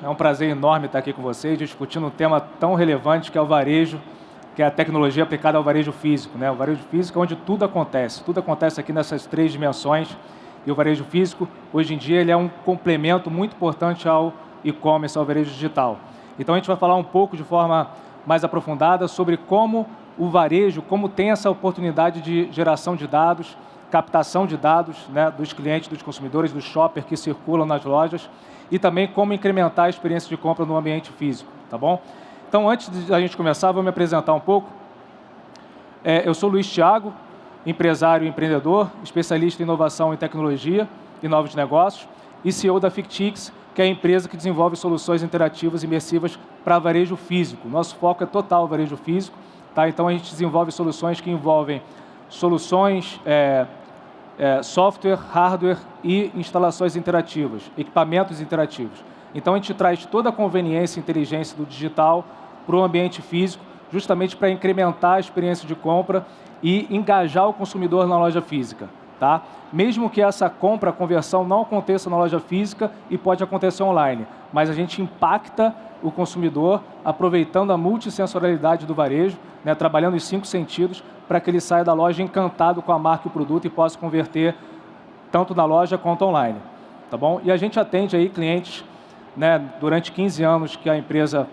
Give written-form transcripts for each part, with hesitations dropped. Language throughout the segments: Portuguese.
É um prazer enorme estar aqui com vocês, discutindo um tema tão relevante que é o varejo, que é a tecnologia aplicada ao varejo físico, né? O varejo físico é onde tudo acontece aqui nessas três dimensões, e o varejo físico, hoje em dia, ele é um complemento muito importante ao e-commerce, ao varejo digital. Então, a gente vai falar um pouco de forma mais aprofundada sobre como o varejo, como tem essa oportunidade de geração de dados, captação de dados, né, dos clientes, dos consumidores, dos shoppers que circulam nas lojas, e também como incrementar a experiência de compra no ambiente físico, tá bom? Então, antes de a gente começar, vou me apresentar um pouco. Eu sou Luiz Thiago, empresário e empreendedor, especialista em inovação em tecnologia e novos negócios, e CEO da Fictix, que é a empresa que desenvolve soluções interativas e imersivas para varejo físico. Nosso foco é total varejo físico, tá? Então, a gente desenvolve soluções que envolvem soluções, software, hardware e instalações interativas, equipamentos interativos. Então, a gente traz toda a conveniência e inteligência do digital para o ambiente físico, justamente para incrementar a experiência de compra e engajar o consumidor na loja física, tá? Mesmo que essa compra, a conversão não aconteça na loja física e pode acontecer online, mas a gente impacta o consumidor aproveitando a multissensorialidade do varejo, né, trabalhando os 5 sentidos para que ele saia da loja encantado com a marca e o produto e possa converter tanto na loja quanto online, tá bom? E a gente atende aí clientes, né, durante 15 anos que a empresa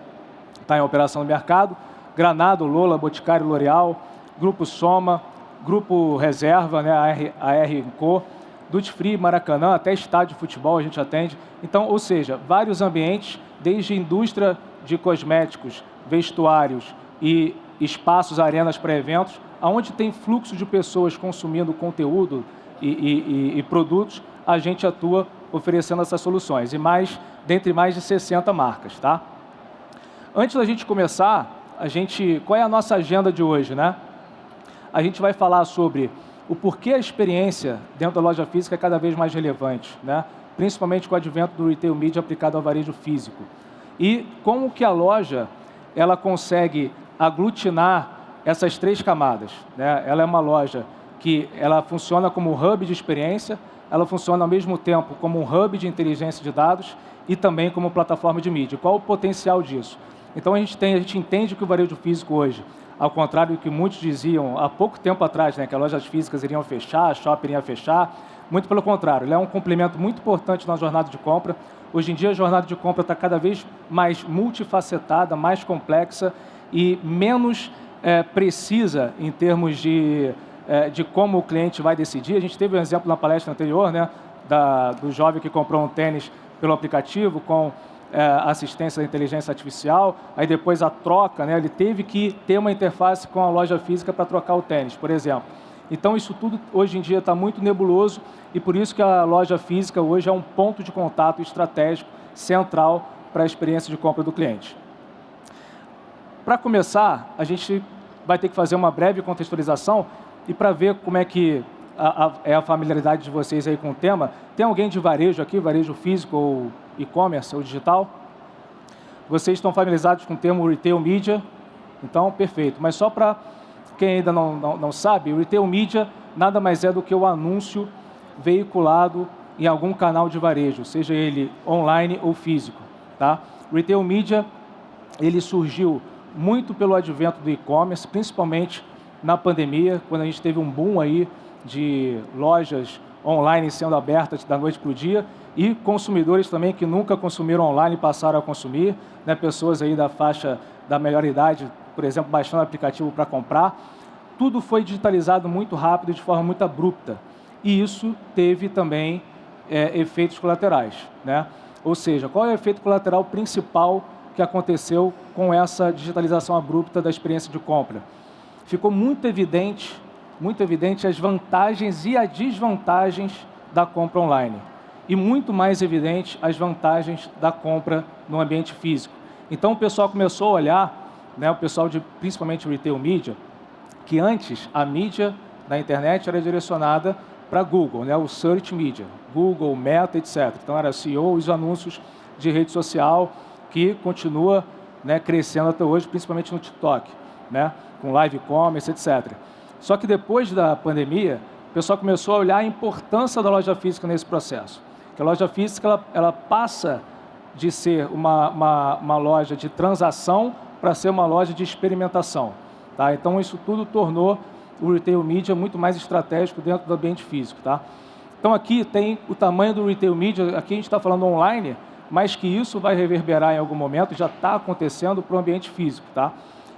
está em operação no mercado, Granado, Lola, Boticário, L'Oréal, Grupo Soma, Grupo Reserva, né, a R Co, Duty Free, Maracanã, até estádio de futebol a gente atende. Então, ou seja, vários ambientes, desde indústria de cosméticos, vestuários e espaços, arenas para eventos, onde tem fluxo de pessoas consumindo conteúdo e produtos, a gente atua oferecendo essas soluções, e dentre mais de 60 marcas, tá? Antes da gente começar, qual é a nossa agenda de hoje, né? A gente vai falar sobre o porquê a experiência dentro da loja física é cada vez mais relevante, né? Principalmente com o advento do Retail Media aplicado ao varejo físico. E como que a loja ela consegue aglutinar essas 3 camadas, né? Ela é uma loja que ela funciona como um hub de experiência, ela funciona ao mesmo tempo como um hub de inteligência de dados e também como plataforma de mídia. Qual o potencial disso? Então, a gente entende que o varejo físico hoje, ao contrário do que muitos diziam há pouco tempo atrás, né, que as lojas físicas iriam fechar, a shopping iria fechar, muito pelo contrário, ele é um complemento muito importante na jornada de compra. Hoje em dia, a jornada de compra está cada vez mais multifacetada, mais complexa e menos precisa em termos de como o cliente vai decidir. A gente teve um exemplo na palestra anterior, né, do jovem que comprou um tênis pelo aplicativo com assistência da inteligência artificial, aí depois a troca, né, ele teve que ter uma interface com a loja física para trocar o tênis, por exemplo. Então, isso tudo hoje em dia está muito nebuloso e por isso que a loja física hoje é um ponto de contato estratégico central para a experiência de compra do cliente. Para começar, a gente vai ter que fazer uma breve contextualização e para ver como é que é a familiaridade de vocês aí com o tema. Tem alguém de varejo aqui, varejo físico ou e-commerce ou digital? Vocês estão familiarizados com o termo Retail Media? Então, perfeito. Mas só para quem ainda não sabe, o Retail Media nada mais é do que o anúncio veiculado em algum canal de varejo, seja ele online ou físico, tá? O Retail Media, ele surgiu muito pelo advento do e-commerce, principalmente na pandemia, quando a gente teve um boom aí de lojas online sendo abertas da noite para o dia e consumidores também que nunca consumiram online passaram a consumir, né? Pessoas aí da faixa da melhor idade, por exemplo, baixando o aplicativo para comprar. Tudo foi digitalizado muito rápido e de forma muito abrupta. E isso teve também efeitos colaterais, né? Ou seja, qual é o efeito colateral principal que aconteceu com essa digitalização abrupta da experiência de compra? Ficou muito evidente as vantagens e as desvantagens da compra online. E muito mais evidente as vantagens da compra no ambiente físico. Então, o pessoal começou a olhar, né, o pessoal principalmente o Retail Media, que antes a mídia da internet era direcionada para Google, né, o Search Media, Google, Meta, etc. Então, era SEO e os anúncios de rede social, que continua, né, crescendo até hoje, principalmente no TikTok, né, com live commerce, etc. Só que depois da pandemia, o pessoal começou a olhar a importância da loja física nesse processo. Que a loja física ela passa de ser uma loja de transação para ser uma loja de experimentação. Tá? Então, isso tudo tornou o Retail Media muito mais estratégico dentro do ambiente físico. Tá? Então, aqui tem o tamanho do Retail Media, aqui a gente está falando online, mas que isso vai reverberar em algum momento, já está acontecendo para o ambiente físico. Tá?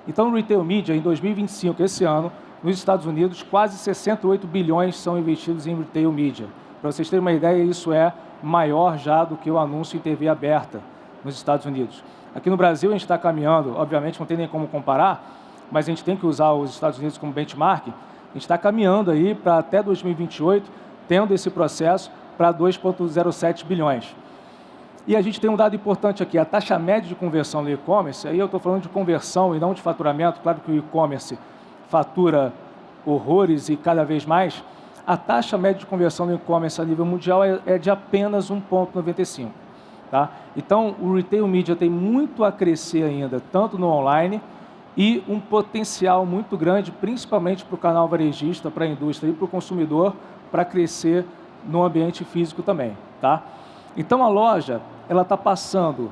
Então, no Retail Media, em 2025, esse ano, nos Estados Unidos, quase 68 bilhões são investidos em Retail Media. Para vocês terem uma ideia, isso é maior já do que o anúncio em TV aberta nos Estados Unidos. Aqui no Brasil, a gente está caminhando, obviamente não tem nem como comparar, mas a gente tem que usar os Estados Unidos como benchmark, a gente está caminhando aí para até 2028, tendo esse processo para 2,07 bilhões. E a gente tem um dado importante aqui, a taxa média de conversão no e-commerce, aí eu estou falando de conversão e não de faturamento, claro que o e-commerce fatura horrores e cada vez mais, a taxa média de conversão no e-commerce a nível mundial é de apenas 1,95. Tá? Então, o Retail Media tem muito a crescer ainda, tanto no online, e um potencial muito grande, principalmente para o canal varejista, para a indústria e para o consumidor, para crescer no ambiente físico também. Tá? Então, a loja ela está passando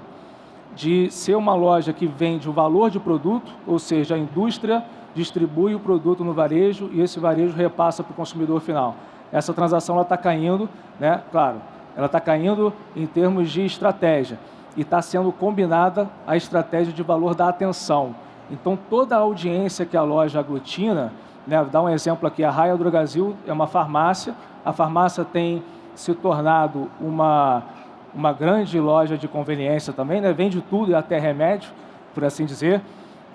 de ser uma loja que vende o valor de produto, ou seja, a indústria distribui o produto no varejo e esse varejo repassa para o consumidor final. Essa transação está caindo, né? Claro, ela está caindo em termos de estratégia e está sendo combinada a estratégia de valor da atenção. Então, toda a audiência que a loja aglutina, né? Vou dar um exemplo aqui, a Raia Drogasil é uma farmácia, a farmácia tem se tornado uma grande loja de conveniência também, né? Vende tudo e até remédio, por assim dizer,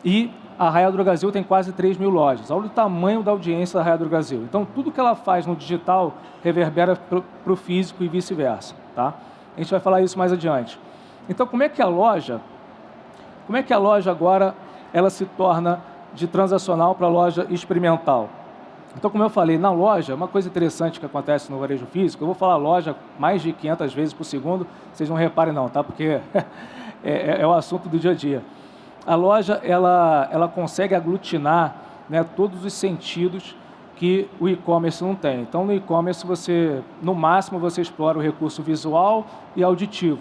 e a Raia Drogasil tem quase 3 mil lojas. Olha o tamanho da audiência da Raia Drogasil. Então, tudo que ela faz no digital reverbera para o físico e vice-versa. Tá? A gente vai falar isso mais adiante. Então, como é que a loja agora ela se torna de transacional para loja experimental? Então, como eu falei, na loja, uma coisa interessante que acontece no varejo físico, eu vou falar loja mais de 500 vezes por segundo, vocês não reparem não, tá? Porque é o assunto do dia a dia. A loja ela consegue aglutinar, né, todos os sentidos que o e-commerce não tem. Então, no e-commerce, no máximo, você explora o recurso visual e auditivo,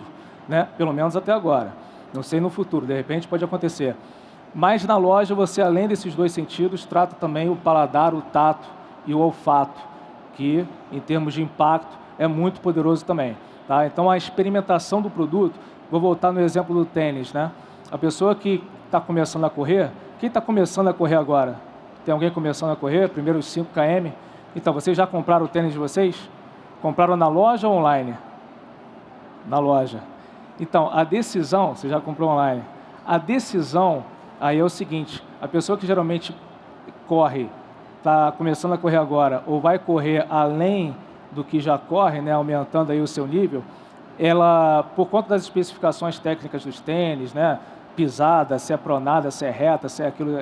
né? Pelo menos até agora. Não sei no futuro, de repente pode acontecer. Mas na loja, você, além desses dois sentidos, trata também o paladar, o tato e o olfato, que, em termos de impacto, é muito poderoso também. Tá? Então, a experimentação do produto, vou voltar no exemplo do tênis, né? A pessoa que está começando a correr, quem está começando a correr agora? Tem alguém começando a correr, primeiros 5 km? Então, vocês já compraram o tênis de vocês? Compraram na loja ou online? Na loja. Então, a decisão, você já comprou online, a decisão aí é o seguinte, a pessoa que geralmente corre, está começando a correr agora, ou vai correr além do que já corre, né, aumentando aí o seu nível, ela, por conta das especificações técnicas dos tênis, né, pisada, se é pronada, se é reta, se é aquilo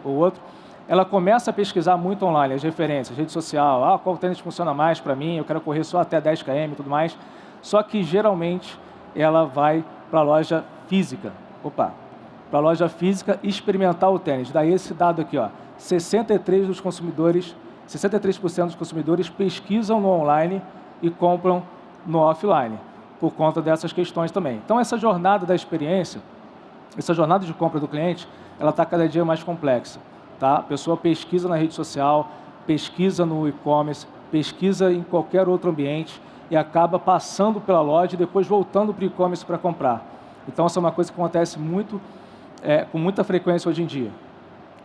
ou outro, ela começa a pesquisar muito online, as referências, rede social, qual tênis funciona mais para mim, eu quero correr só até 10 km e tudo mais, só que geralmente ela vai para a loja física, para a loja física experimentar o tênis. Daí esse dado aqui, 63% dos consumidores pesquisam no online e compram no offline, por conta dessas questões também. Então, essa jornada da experiência, essa jornada de compra do cliente, ela está cada dia mais complexa. Tá? A pessoa pesquisa na rede social, pesquisa no e-commerce, pesquisa em qualquer outro ambiente e acaba passando pela loja e depois voltando para o e-commerce para comprar. Então, essa é uma coisa que acontece com muita frequência hoje em dia.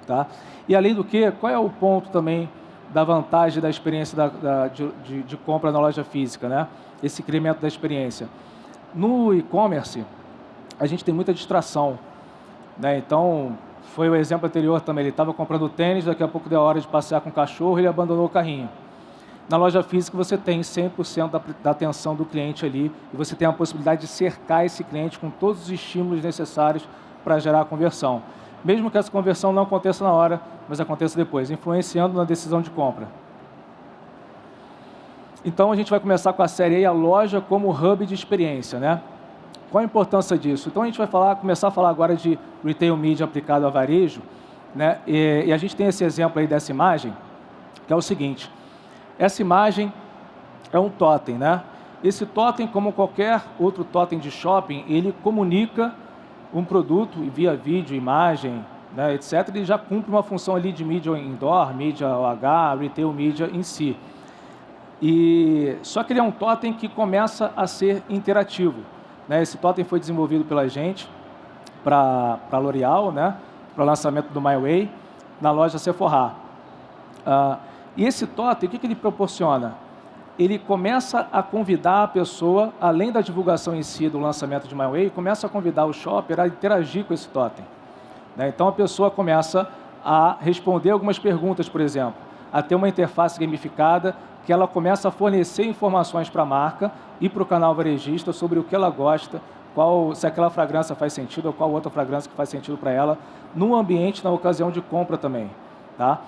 Tá? E, além do que, qual é o ponto também da vantagem da experiência de compra na loja física, né? Esse incremento da experiência? No e-commerce, a gente tem muita distração, né? Então, foi o exemplo anterior também, ele estava comprando tênis, daqui a pouco deu a hora de passear com o cachorro, ele abandonou o carrinho. Na loja física, você tem 100% da atenção do cliente ali e você tem a possibilidade de cercar esse cliente com todos os estímulos necessários para gerar a conversão. Mesmo que essa conversão não aconteça na hora, mas aconteça depois, influenciando na decisão de compra. Então, a gente vai começar com a série aí, a loja como hub de experiência, né? Qual a importância disso? Então, a gente vai começar a falar agora de Retail Media aplicado a varejo, né? E a gente tem esse exemplo aí dessa imagem, que é o seguinte. Essa imagem é um totem, né? Esse totem, como qualquer outro totem de shopping, ele comunica um produto via vídeo, imagem, né, etc. Ele já cumpre uma função ali de mídia indoor, mídia OH, retail media em si. Só que ele é um totem que começa a ser interativo, né? Esse totem foi desenvolvido pela gente para a L'Oréal, né, para o lançamento do My Way, na loja Sephora. E esse totem, o que ele proporciona? Ele começa a convidar a pessoa, além da divulgação em si do lançamento de My Way, começa a convidar o shopper a interagir com esse totem, né? Então a pessoa começa a responder algumas perguntas, por exemplo, a ter uma interface gamificada que ela começa a fornecer informações para a marca e para o canal varejista sobre o que ela gosta, se aquela fragrância faz sentido ou qual outra fragrância que faz sentido para ela, no ambiente, na ocasião de compra também, tá?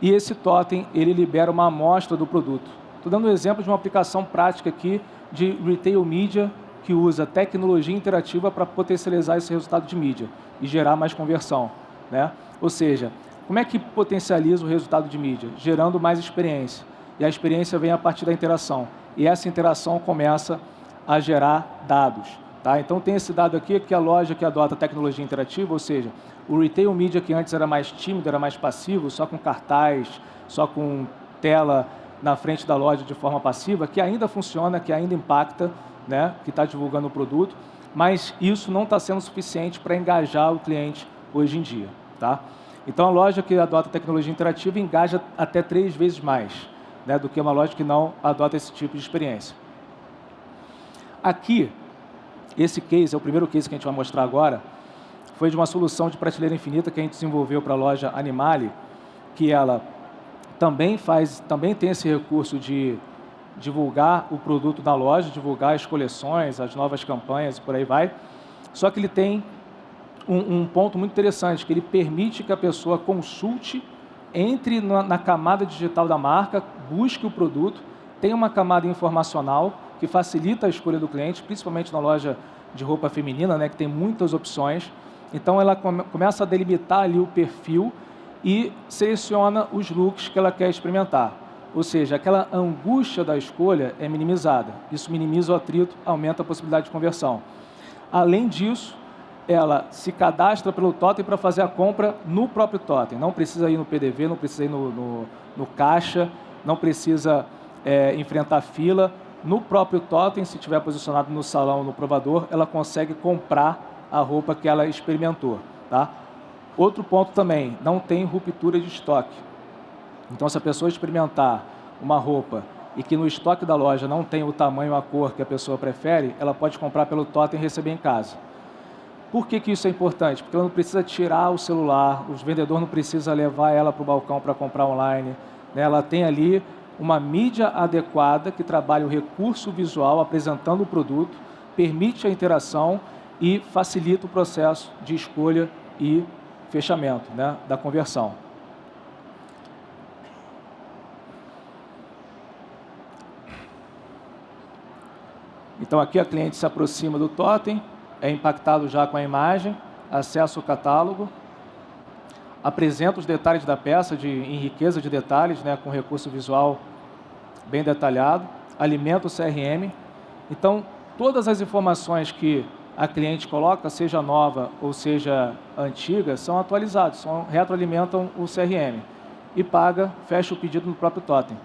E esse totem, ele libera uma amostra do produto. Estou dando um exemplo de uma aplicação prática aqui de retail media que usa tecnologia interativa para potencializar esse resultado de mídia e gerar mais conversão, né? Ou seja, como é que potencializa o resultado de mídia? Gerando mais experiência. E a experiência vem a partir da interação. E essa interação começa a gerar dados, tá? Então tem esse dado aqui que a loja que adota tecnologia interativa, ou seja, o retail media que antes era mais tímido, era mais passivo, só com cartaz, só com tela na frente da loja de forma passiva, que ainda funciona, que ainda impacta, né, que está divulgando o produto, mas isso não está sendo suficiente para engajar o cliente hoje em dia, tá? Então a loja que adota tecnologia interativa engaja até 3 vezes mais, né, do que uma loja que não adota esse tipo de experiência. Aqui, esse case, é o primeiro case que a gente vai mostrar agora, foi de uma solução de prateleira infinita que a gente desenvolveu para a loja Animale, que ela também tem esse recurso de divulgar o produto na loja, divulgar as coleções, as novas campanhas e por aí vai. Só que ele tem um ponto muito interessante, que ele permite que a pessoa consulte, entre na camada digital da marca, busque o produto, tem uma camada informacional que facilita a escolha do cliente, principalmente na loja de roupa feminina, né, que tem muitas opções. Então ela começa a delimitar ali o perfil e seleciona os looks que ela quer experimentar. Ou seja, aquela angústia da escolha é minimizada. Isso minimiza o atrito, aumenta a possibilidade de conversão. Além disso, ela se cadastra pelo totem para fazer a compra no próprio totem. Não precisa ir no PDV, não precisa ir no caixa, não precisa enfrentar fila. No próprio totem, se estiver posicionado no salão, no provador, ela consegue comprar a roupa que ela experimentou, tá? Outro ponto também, não tem ruptura de estoque. Então, se a pessoa experimentar uma roupa e que no estoque da loja não tem o tamanho ou a cor que a pessoa prefere, ela pode comprar pelo totem e receber em casa. Por que isso é importante? Porque ela não precisa tirar o celular, o vendedor não precisa levar ela para o balcão para comprar online, né? Ela tem ali uma mídia adequada que trabalha o recurso visual apresentando o produto, permite a interação e facilita o processo de escolha e fechamento, né, da conversão. Então aqui a cliente se aproxima do totem, é impactado já com a imagem, acessa o catálogo, apresenta os detalhes da peça em riqueza de detalhes, né, com recurso visual bem detalhado, alimenta o CRM. Então todas as informações que a cliente coloca, seja nova ou seja antiga, são atualizados, retroalimentam o CRM e paga, fecha o pedido no próprio totem.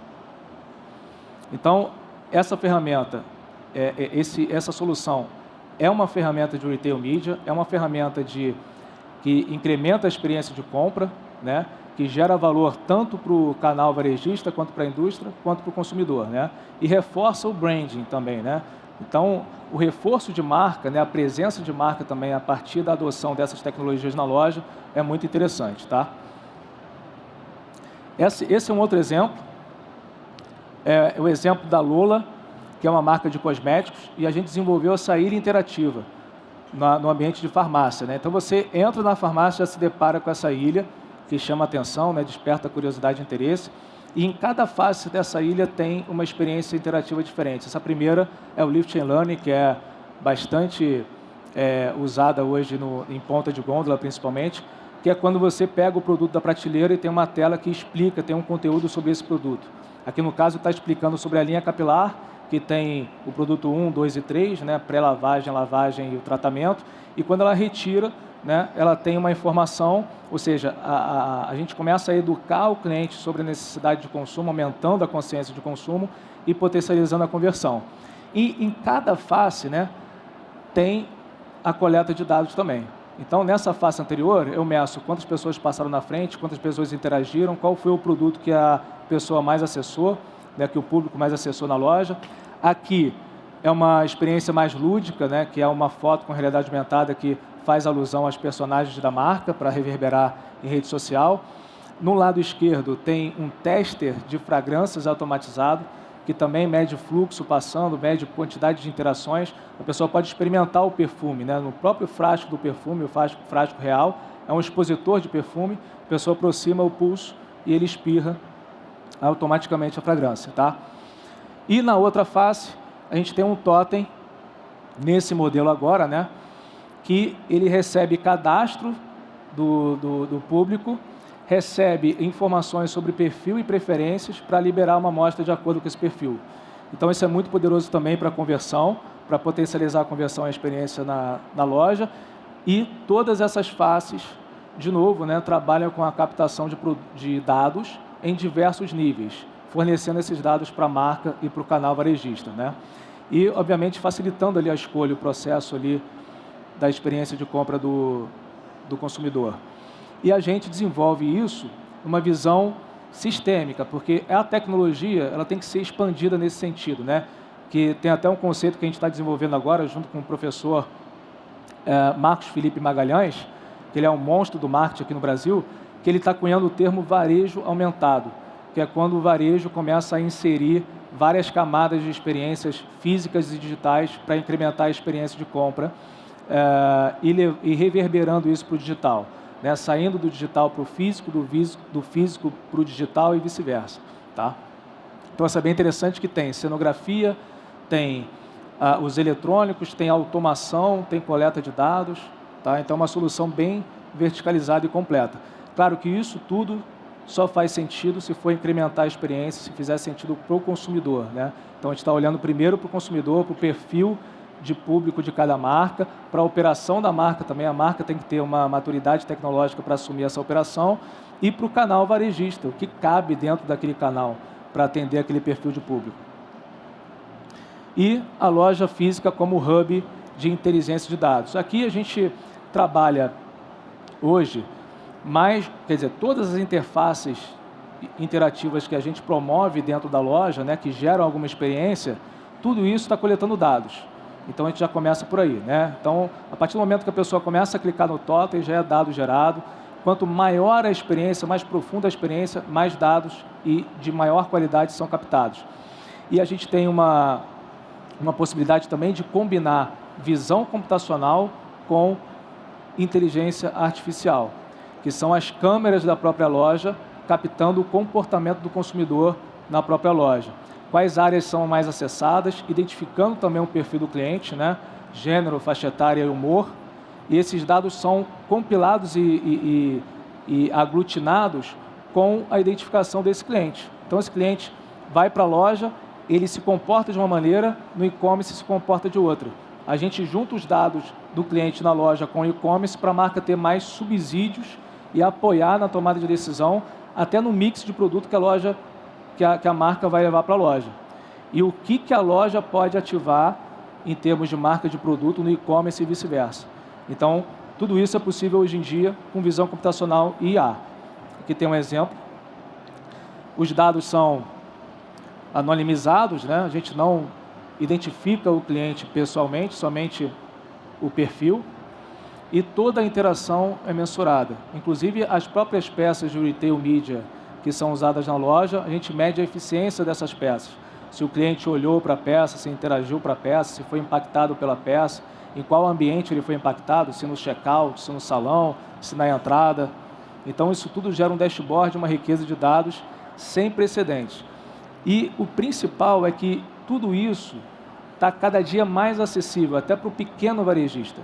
Então, essa ferramenta, essa solução é uma ferramenta de retail media, é uma ferramenta que incrementa a experiência de compra, né, que gera valor tanto para o canal varejista, quanto para a indústria, quanto para o consumidor, né, e reforça o branding também, né. Então, o reforço de marca, né, a presença de marca também a partir da adoção dessas tecnologias na loja é muito interessante, tá? Esse é um outro exemplo, é o exemplo da Lola, que é uma marca de cosméticos, e a gente desenvolveu essa ilha interativa no ambiente de farmácia, né? Então você entra na farmácia e já se depara com essa ilha, que chama atenção, né, desperta curiosidade e interesse, e em cada face dessa ilha tem uma experiência interativa diferente. Essa primeira é o Lift and Learn, que é bastante usada hoje em ponta de gôndola, principalmente, que é quando você pega o produto da prateleira e tem uma tela que explica, tem um conteúdo sobre esse produto. Aqui no caso está explicando sobre a linha capilar, que tem o produto 1, 2 e 3, né, pré-lavagem, lavagem e o tratamento, e quando ela retira, né, ela tem uma informação, ou seja, a gente começa a educar o cliente sobre a necessidade de consumo, aumentando a consciência de consumo e potencializando a conversão. E em cada face, né, tem a coleta de dados também. Então, nessa face anterior, eu meço quantas pessoas passaram na frente, quantas pessoas interagiram, qual foi o produto que a pessoa mais acessou, né, que o público mais acessou na loja. Aqui é uma experiência mais lúdica, né, que é uma foto com realidade aumentada que faz alusão aos personagens da marca para reverberar em rede social. No lado esquerdo tem um tester de fragrâncias automatizado, que também mede fluxo passando, mede quantidade de interações. A pessoa pode experimentar o perfume, né? No próprio frasco do perfume, o frasco real, é um expositor de perfume, a pessoa aproxima o pulso e ele espirra automaticamente a fragrância, tá? E na outra face, a gente tem um totem, nesse modelo agora, né? Que ele recebe cadastro do público, recebe informações sobre perfil e preferências para liberar uma amostra de acordo com esse perfil. Então, isso é muito poderoso também para a conversão, para potencializar a conversão e a experiência na loja. E todas essas faces, de novo, né, trabalham com a captação de dados em diversos níveis, fornecendo esses dados para a marca e para o canal varejista, né? E, obviamente, facilitando ali a escolha, o processo ali da experiência de compra do consumidor. E a gente desenvolve isso numa visão sistêmica, porque a tecnologia ela tem que ser expandida nesse sentido, né? Que tem até um conceito que a gente está desenvolvendo agora, junto com o professor Marcos Felipe Magalhães, que ele é um monstro do marketing aqui no Brasil, que ele está cunhando o termo varejo aumentado, que é quando o varejo começa a inserir várias camadas de experiências físicas e digitais para incrementar a experiência de compra e reverberando isso para o digital. Né, saindo do digital para o físico, do físico para o digital e vice-versa. Tá? Então, isso é bem interessante que tem cenografia, tem os eletrônicos, tem automação, tem coleta de dados. Tá? Então, é uma solução bem verticalizada e completa. Claro que isso tudo só faz sentido se for incrementar a experiência, se fizer sentido para o consumidor. Né? Então, a gente está olhando primeiro para o consumidor, para o perfil de público de cada marca, para a operação da marca também, a marca tem que ter uma maturidade tecnológica para assumir essa operação, e para o canal varejista, o que cabe dentro daquele canal para atender aquele perfil de público. E a loja física como hub de inteligência de dados. Aqui a gente trabalha hoje todas as interfaces interativas que a gente promove dentro da loja, né, que geram alguma experiência, tudo isso está coletando dados. Então, a gente já começa por aí, né? Então, a partir do momento que a pessoa começa a clicar no totem, já é dado gerado. Quanto maior a experiência, mais profunda a experiência, mais dados e de maior qualidade são captados. E a gente tem uma possibilidade também de combinar visão computacional com inteligência artificial, que são as câmeras da própria loja captando o comportamento do consumidor na própria loja. Quais áreas são mais acessadas, identificando também o perfil do cliente, né? Gênero, faixa etária e humor. E esses dados são compilados e aglutinados com a identificação desse cliente. Então, esse cliente vai para a loja, ele se comporta de uma maneira, no e-commerce se comporta de outra. A gente junta os dados do cliente na loja com o e-commerce para a marca ter mais subsídios e apoiar na tomada de decisão, até no mix de produto que a marca vai levar para a loja. E o que a loja pode ativar em termos de marca de produto no e-commerce e vice-versa. Então, tudo isso é possível hoje em dia com visão computacional e IA. Aqui tem um exemplo. Os dados são anonimizados, né? A gente não identifica o cliente pessoalmente, somente o perfil. E toda a interação é mensurada. Inclusive, as próprias peças de retail media que são usadas na loja, a gente mede a eficiência dessas peças. Se o cliente olhou para a peça, se interagiu para a peça, se foi impactado pela peça, em qual ambiente ele foi impactado, se no check-out, se no salão, se na entrada. Então, isso tudo gera um dashboard, uma riqueza de dados sem precedentes. E o principal é que tudo isso está cada dia mais acessível, até para o pequeno varejista.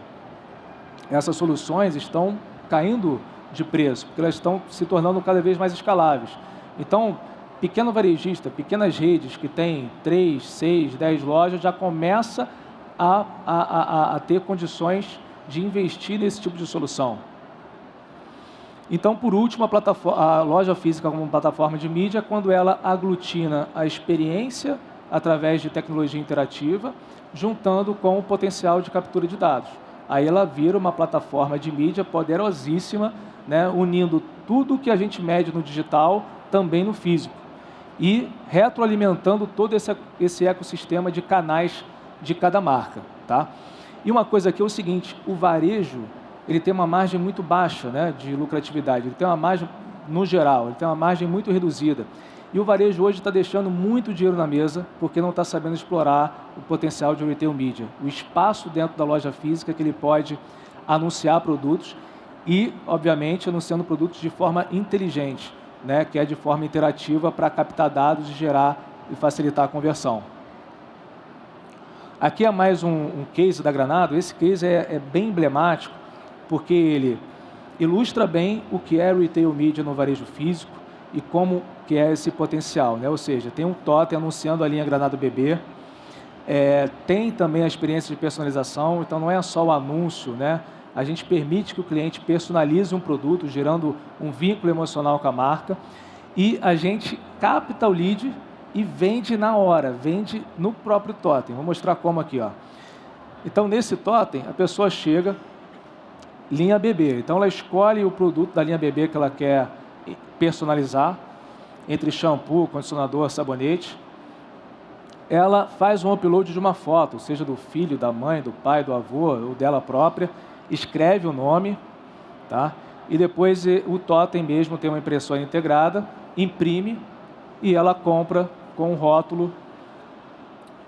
Essas soluções estão caindo de preço, porque elas estão se tornando cada vez mais escaláveis. Então, pequeno varejista, pequenas redes que tem 3, 6, 10 lojas, já começa a ter condições de investir nesse tipo de solução. Então, por último, a loja física como plataforma de mídia, quando ela aglutina a experiência através de tecnologia interativa, juntando com o potencial de captura de dados. Aí ela vira uma plataforma de mídia poderosíssima, né, unindo tudo que a gente mede no digital também no físico e retroalimentando todo esse ecossistema de canais de cada marca. Tá? E uma coisa aqui é o seguinte, o varejo ele tem uma margem muito baixa, né, de lucratividade, ele tem uma margem, no geral, ele tem uma margem muito reduzida. E o varejo hoje está deixando muito dinheiro na mesa porque não está sabendo explorar o potencial de retail media, o espaço dentro da loja física que ele pode anunciar produtos e, obviamente, anunciando produtos de forma inteligente, né, que é de forma interativa para captar dados e gerar e facilitar a conversão. Aqui é mais um case da Granado. Esse case é bem emblemático porque ele ilustra bem o que é retail media no varejo físico e como que é esse potencial, né? Ou seja, tem um totem anunciando a linha Granado Bebê, tem também a experiência de personalização, então não é só o anúncio, né? A gente permite que o cliente personalize um produto, gerando um vínculo emocional com a marca, e a gente capta o lead e vende na hora, vende no próprio totem. Vou mostrar como aqui, ó. Então, nesse totem, a pessoa chega, linha bebê. Então, ela escolhe o produto da linha bebê que ela quer personalizar, entre shampoo, condicionador, sabonete. Ela faz um upload de uma foto, seja do filho, da mãe, do pai, do avô, ou dela própria, escreve o nome, tá? E depois o totem mesmo tem uma impressora integrada, imprime e ela compra com um rótulo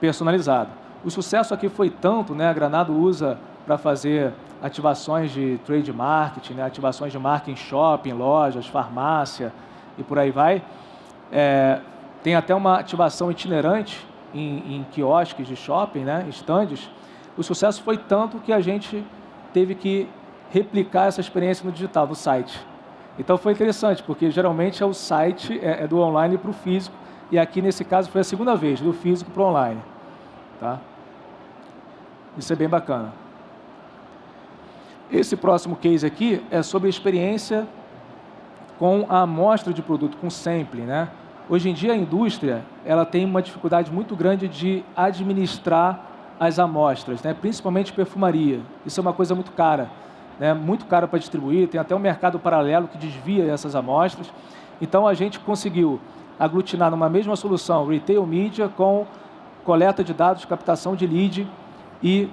personalizado. O sucesso aqui foi tanto, né? A Granado usa para fazer ativações de trade marketing, né? Ativações de marca em shopping, lojas, farmácia e por aí vai. Tem até uma ativação itinerante em quiosques de shopping, né? Estandes. O sucesso foi tanto que a gente teve que replicar essa experiência no digital, no site. Então foi interessante, porque geralmente o site é do online para o físico, e aqui nesse caso foi a segunda vez, do físico para o online. Tá? Isso é bem bacana. Esse próximo case aqui é sobre a experiência com a amostra de produto, com sampling, né? Hoje em dia a indústria ela tem uma dificuldade muito grande de administrar as amostras, né? Principalmente perfumaria. Isso é uma coisa muito cara, né? Muito cara para distribuir, tem até um mercado paralelo que desvia essas amostras. Então a gente conseguiu aglutinar numa mesma solução retail media com coleta de dados, captação de lead e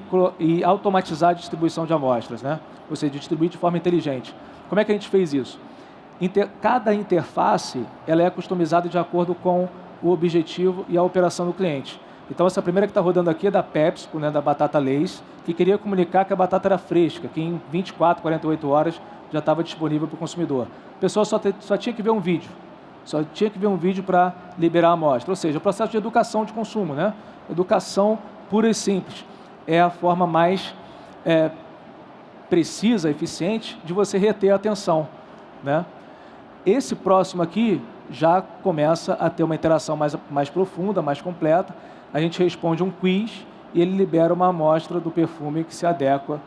automatizar a distribuição de amostras, né? Ou seja, distribuir de forma inteligente. Como é que a gente fez isso? Cada interface ela é customizada de acordo com o objetivo e a operação do cliente. Então, essa primeira que está rodando aqui é da PepsiCo, né, da batata Lay's, que queria comunicar que a batata era fresca, que em 24, 48 horas já estava disponível para o consumidor. A pessoa só tinha que ver um vídeo. Só tinha que ver um vídeo para liberar a amostra. Ou seja, o processo de educação de consumo, né? Educação pura e simples. É a forma mais precisa, eficiente, de você reter a atenção, né? Esse próximo aqui já começa a ter uma interação mais profunda, mais completa. A gente responde um quiz e ele libera uma amostra do perfume que se adequa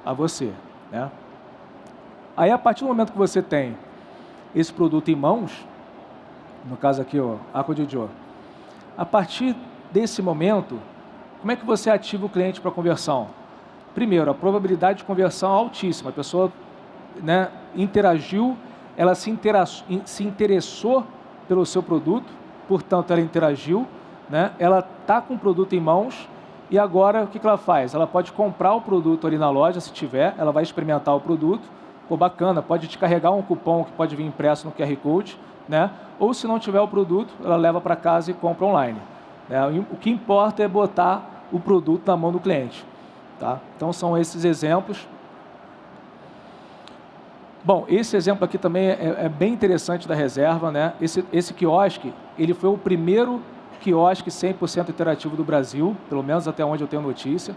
a você, né? Aí, a partir do momento que você tem esse produto em mãos, no caso aqui, ó, Acqua di Gio, a partir desse momento, como é que você ativa o cliente para conversão? Primeiro, a probabilidade de conversão é altíssima. A pessoa, né, interagiu, ela se interessou pelo seu produto, portanto, ela interagiu, né? Ela está com o produto em mãos e agora o que ela faz? Ela pode comprar o produto ali na loja, se tiver, ela vai experimentar o produto. Pô, bacana, pode descarregar um cupom que pode vir impresso no QR Code, né? Ou se não tiver o produto, ela leva para casa e compra online, né? O que importa é botar o produto na mão do cliente, tá? Então, são esses exemplos. Bom, esse exemplo aqui também é bem interessante da reserva, né? Esse quiosque, ele foi o primeiro quiosque 100% interativo do Brasil, pelo menos até onde eu tenho notícia,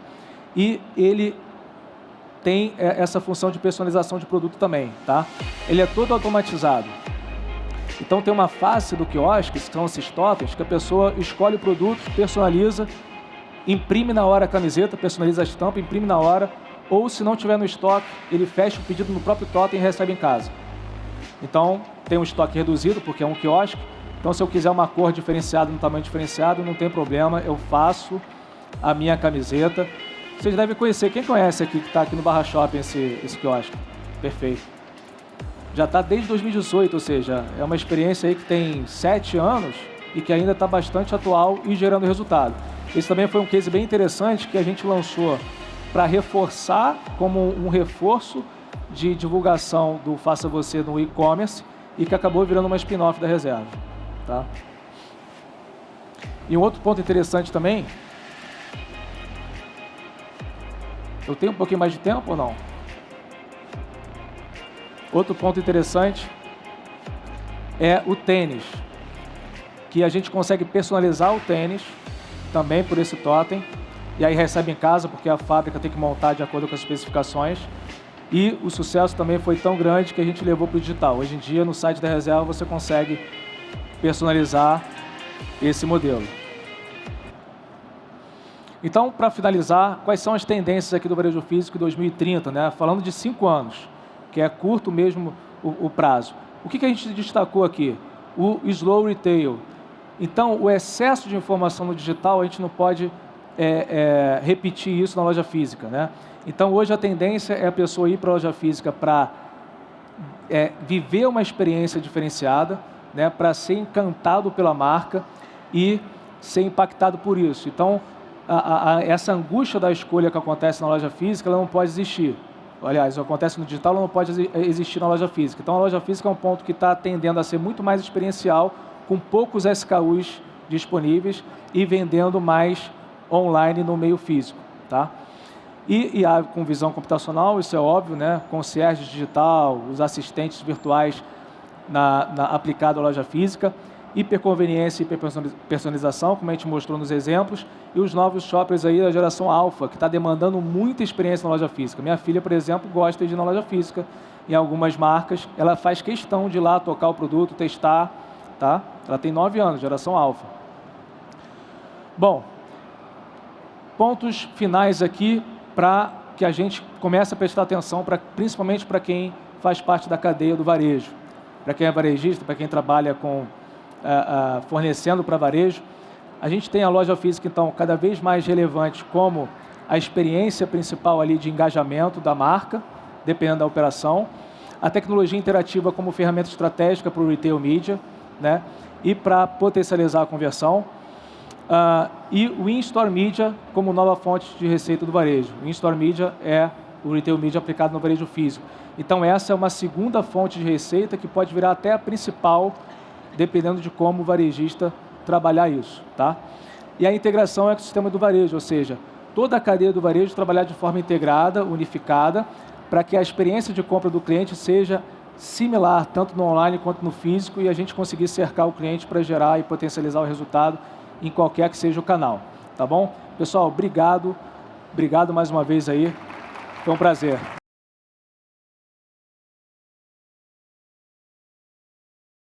e ele tem essa função de personalização de produto também, tá? Ele é todo automatizado. Então tem uma face do quiosque, que são esses totens, que a pessoa escolhe o produto, personaliza, imprime na hora a camiseta, personaliza a estampa, imprime na hora, ou se não tiver no estoque, ele fecha o pedido no próprio totem e recebe em casa. Então tem um estoque reduzido, porque é um quiosque. Então se eu quiser uma cor diferenciada, no tamanho diferenciado, não tem problema, eu faço a minha camiseta. Vocês devem conhecer, quem conhece aqui, que está aqui no Barra Shopping, esse quiosque? Perfeito. Já está desde 2018, ou seja, é uma experiência aí que tem 7 anos e que ainda está bastante atual e gerando resultado. Esse também foi um case bem interessante que a gente lançou para reforçar como um reforço de divulgação do Faça Você no e-commerce e que acabou virando uma spin-off da Reserva. Tá? E um outro ponto interessante também, eu tenho um pouquinho mais de tempo ou não? Outro ponto interessante é o tênis, que a gente consegue personalizar o tênis também por esse totem, e aí recebe em casa porque a fábrica tem que montar de acordo com as especificações, e o sucesso também foi tão grande que a gente levou para o digital. Hoje em dia no site da Reserva você consegue personalizar esse modelo. Então, para finalizar, quais são as tendências aqui do varejo físico em 2030, né? Falando de 5 anos, que é curto mesmo o prazo. O que a gente destacou aqui? O slow retail. Então, o excesso de informação no digital, a gente não pode repetir isso na loja física, né? Então, hoje a tendência é a pessoa ir para a loja física para viver uma experiência diferenciada, né? Para ser encantado pela marca e ser impactado por isso. Então, essa angústia da escolha que acontece na loja física, ela não pode existir. Aliás, acontece no digital, ela não pode existir na loja física. Então, a loja física é um ponto que está tendendo a ser muito mais experiencial, com poucos SKUs disponíveis e vendendo mais online no meio físico. Tá? E com visão computacional, isso é óbvio, né? Concierge digital, os assistentes virtuais aplicado à loja física, hiperconveniência e hiperpersonalização, como a gente mostrou nos exemplos, e os novos shoppers aí da geração alfa, que está demandando muita experiência na loja física. Minha filha, por exemplo, gosta de ir na loja física, em algumas marcas, ela faz questão de ir lá tocar o produto, testar, tá? Ela tem 9 anos, geração alfa. Bom, pontos finais aqui para que a gente comece a prestar atenção, principalmente para quem faz parte da cadeia do varejo, para quem é varejista, para quem trabalha fornecendo para varejo. A gente tem a loja física, então, cada vez mais relevante como a experiência principal ali de engajamento da marca, dependendo da operação. A tecnologia interativa como ferramenta estratégica para o retail media, né? E para potencializar a conversão. E o in-store media como nova fonte de receita do varejo. O in-store media é o retail media aplicado no varejo físico. Então, essa é uma segunda fonte de receita que pode virar até a principal, dependendo de como o varejista trabalhar isso, tá? E a integração é o ecossistema do varejo, ou seja, toda a cadeia do varejo trabalhar de forma integrada, unificada, para que a experiência de compra do cliente seja similar, tanto no online quanto no físico, e a gente conseguir cercar o cliente para gerar e potencializar o resultado em qualquer que seja o canal, tá bom? Pessoal, obrigado mais uma vez aí, foi um prazer.